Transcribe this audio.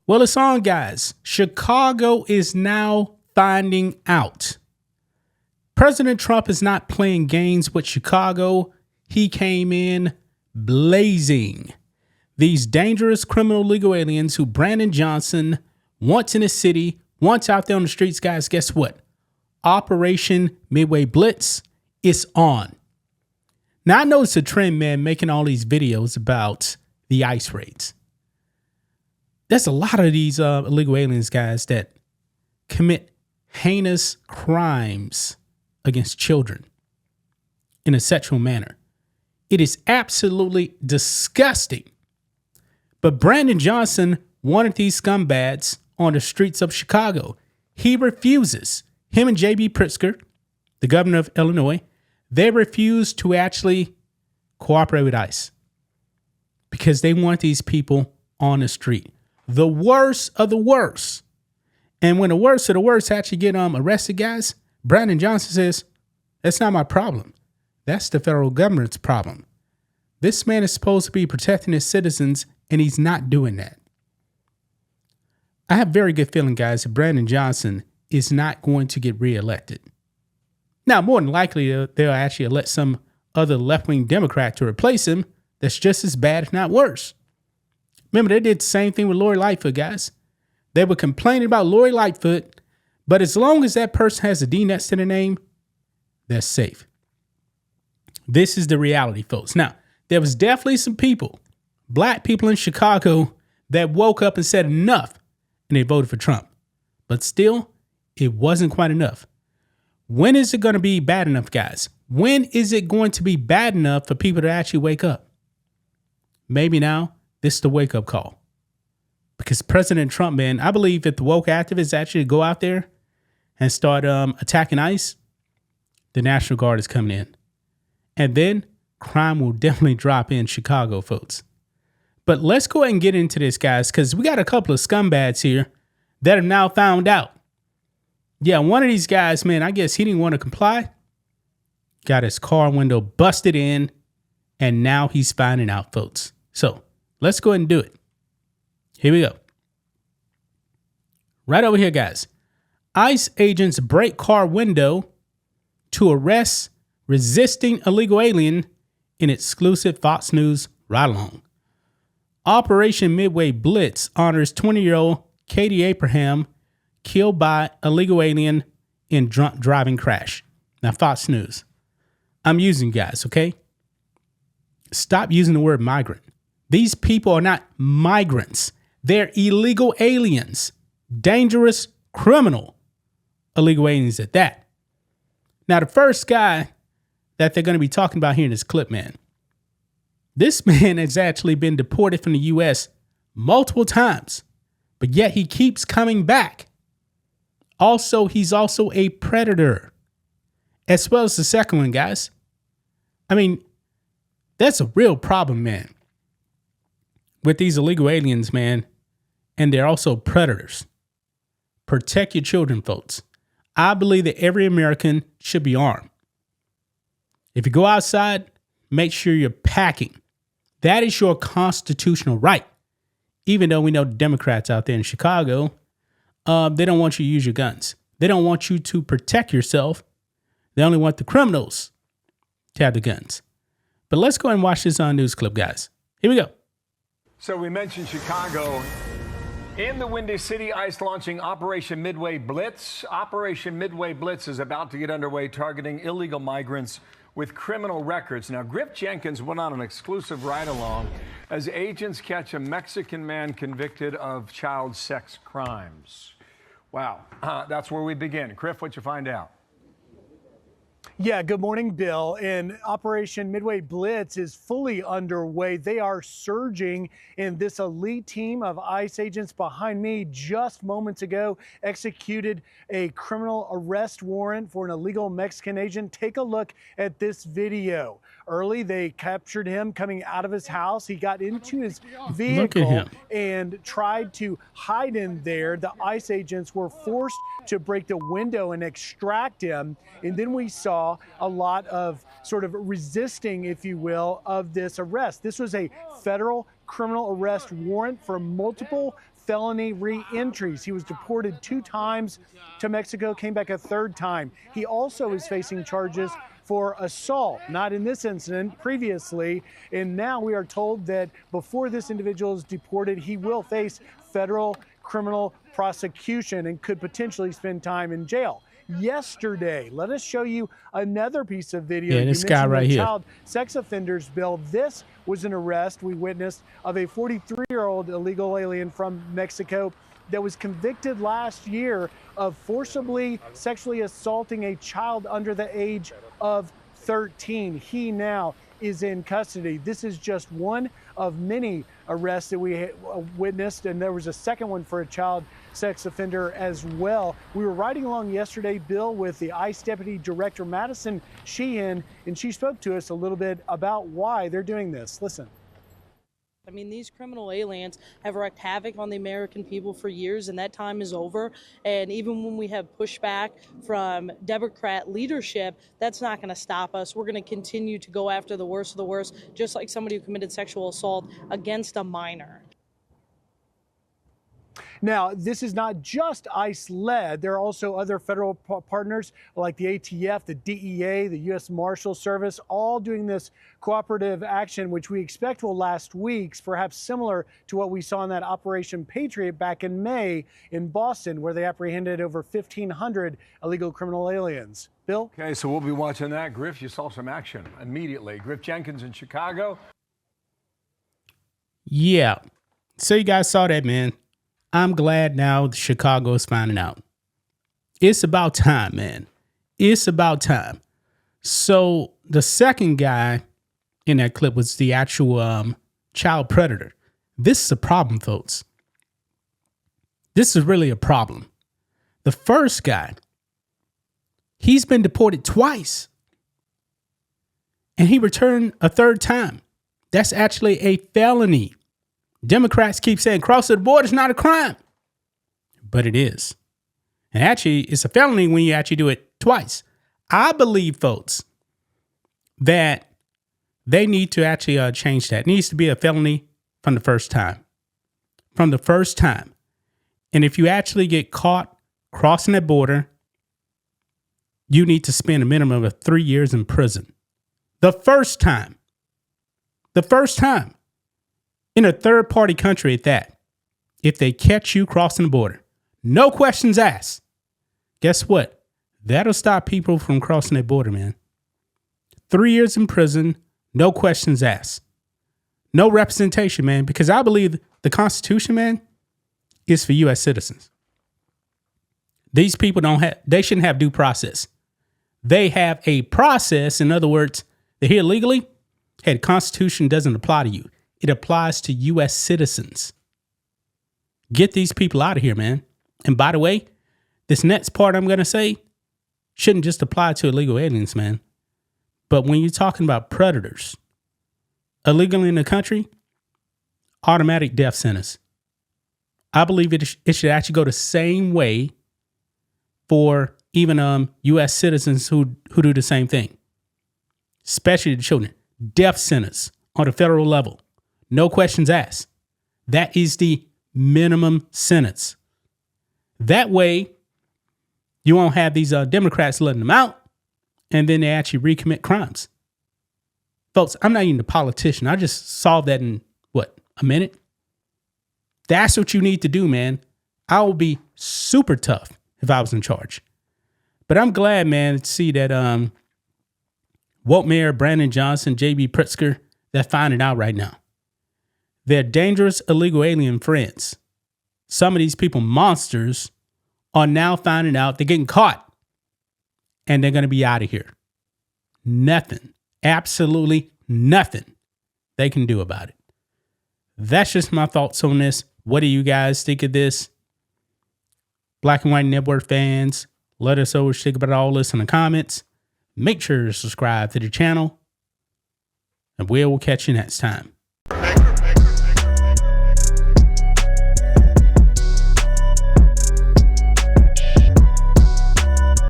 Well, it's on, guys. Chicago is now finding out. President Trump is not playing games with Chicago. He came in blazing. These dangerous criminal legal aliens who Brandon Johnson wants in the city, wants out there on the streets, guys, guess what? Operation Midway Blitz is on. Now, I know it's a trend, man, making all these videos about the ICE raids. There's a lot of these illegal aliens, guys, that commit heinous crimes against children in a sexual manner. It is absolutely disgusting. But Brandon Johnson wanted these scumbags on the streets of Chicago. He refuses. Him and J.B. Pritzker, the governor of Illinois, they refuse to actually cooperate with ICE because they want these people on the street. The worst of the worst. And when the worst of the worst actually get arrested, guys, Brandon Johnson says, that's not my problem. That's the federal government's problem. This man is supposed to be protecting his citizens, and he's not doing that. I have a very good feeling, guys, that Brandon Johnson is not going to get reelected. Now, more than likely, they'll actually elect some other left-wing Democrat to replace him that's just as bad, if not worse. Remember, they did the same thing with Lori Lightfoot, guys. They were complaining about Lori Lightfoot, but as long as that person has a D next to their name, they're safe. This is the reality, folks. Now, there was definitely some people, black people in Chicago, that woke up and said enough, and they voted for Trump. But still, it wasn't quite enough. When is it going to be bad enough, guys? When is it going to be bad enough for people to actually wake up? Maybe now, this is the wake-up call. Because President Trump, man, I believe if the woke activists actually go out there and start attacking ICE, the National Guard is coming in. And then crime will definitely drop in Chicago, folks. But let's go ahead and get into this, guys, because we got a couple of scumbags here that have now found out. Yeah, one of these guys, man, I guess he didn't want to comply. Got his car window busted in, and now he's finding out, folks. So let's go ahead and do it. Here we go. Right over here, guys. ICE agents break car window to arrest resisting illegal alien in exclusive Fox News ride-along. Operation Midway Blitz honors 20-year-old Katie Abraham killed by illegal alien in drunk driving crash. Now, Fox News. I'm using guys, okay? Stop using the word migrant. These people are not migrants. They're illegal aliens. Dangerous, criminal illegal aliens at that. Now, the first guy that they're going to be talking about here in this clip, man. This man has actually been deported from the U.S. multiple times, but yet he keeps coming back. Also, he's also a predator, as well as the second one, guys. I mean, that's a real problem, man, with these illegal aliens, man, and they're also predators. Protect your children, folks. I believe that every American should be armed. If you go outside, make sure you're packing. That is your constitutional right. Even though we know the Democrats out there in Chicago, they don't want you to use your guns. They don't want you to protect yourself. They only want the criminals to have the guns. But let's go and watch this on news clip, guys. Here we go. So we mentioned Chicago. In the Windy City, ICE launching Operation Midway Blitz. Operation Midway Blitz is about to get underway, targeting illegal migrants with criminal records. Now, Griff Jenkins went on an exclusive ride-along as agents catch a Mexican man convicted of child sex crimes. Wow, that's where we begin. Griff, what'd you find out? Yeah, good morning, Bill. And Operation Midway Blitz is fully underway. They are surging, and this elite team of ICE agents behind me just moments ago executed a criminal arrest warrant for an illegal Mexican agent. Take a look at this video. Early, they captured him coming out of his house. He got into his vehicle and tried to hide in there. The ICE agents were forced to break the window and extract him. And then we saw a lot of sort of resisting, if you will, of this arrest. This was a federal criminal arrest warrant for multiple felony re-entries. He was deported 2 times to Mexico, came back a 3rd time. He also is facing charges for assault, not in this incident, previously. And now we are told that before this individual is deported, he will face federal criminal prosecution and could potentially spend time in jail. Yesterday, let us show you another piece of video. Yeah, this guy right here. Child sex offenders bill. This was an arrest we witnessed of a 43-year-old illegal alien from Mexico that was convicted last year of forcibly sexually assaulting a child under the age of 13. He now is in custody. This is just one of many arrests that we witnessed, and there was a second one for a child sex offender as well. We were riding along yesterday, Bill, with the ICE Deputy Director Madison Sheehan, and she spoke to us a little bit about why they're doing this. Listen. I mean, these criminal aliens have wreaked havoc on the American people for years, and that time is over. And even when we have pushback from Democrat leadership, that's not going to stop us. We're going to continue to go after the worst of the worst, just like somebody who committed sexual assault against a minor. Now, this is not just ICE-led. There are also other federal partners like the ATF, the DEA, the U.S. Marshal Service, all doing this cooperative action, which we expect will last weeks, perhaps similar to what we saw in that Operation Patriot back in May in Boston, where they apprehended over 1,500 illegal criminal aliens. Bill? Okay, so we'll be watching that. Griff, you saw some action immediately. Griff Jenkins in Chicago. Yeah. So you guys saw that, man. I'm glad now Chicago is finding out. It's about time, man. It's about time. So the second guy in that clip was the actual child predator. This is a problem, folks. This is really a problem. The first guy, he's been deported twice. And he returned a 3rd time. That's actually a felony. Democrats keep saying crossing the border is not a crime, but it is. And actually, it's a felony when you actually do it twice. I believe, folks, that they need to actually change that. It needs to be a felony from the first time. From the first time. And if you actually get caught crossing that border, you need to spend a minimum of 3 years in prison. The first time. The first time. In a 3rd-party country at that, if they catch you crossing the border, no questions asked. Guess what? That'll stop people from crossing that border, man. 3 years in prison, no questions asked. No representation, man, because I believe the Constitution, man, is for U.S. citizens. These people they shouldn't have due process. They have a process. In other words, they're here legally. Hey, the Constitution doesn't apply to you. It applies to U.S. citizens. Get these people out of here, man. And by the way, this next part I'm going to say shouldn't just apply to illegal aliens, man. But when you're talking about predators, illegally in the country, automatic death sentence. I believe it should actually go the same way for even U.S. citizens who do the same thing, especially the children. Death sentence on the federal level. No questions asked. That is the minimum sentence. That way, you won't have these Democrats letting them out, and then they actually recommit crimes. Folks, I'm not even a politician. I just solved that in, a minute? That's what you need to do, man. I would be super tough if I was in charge. But I'm glad, man, to see that Woke Mayor Brandon Johnson, J.B. Pritzker, they're finding out right now. They're dangerous illegal alien friends. Some of these people, monsters, are now finding out they're getting caught. And they're going to be out of here. Nothing, absolutely nothing they can do about it. That's just my thoughts on this. What do you guys think of this? Black and White Network fans, let us know what you think about all this in the comments. Make sure to subscribe to the channel. And we will catch you next time.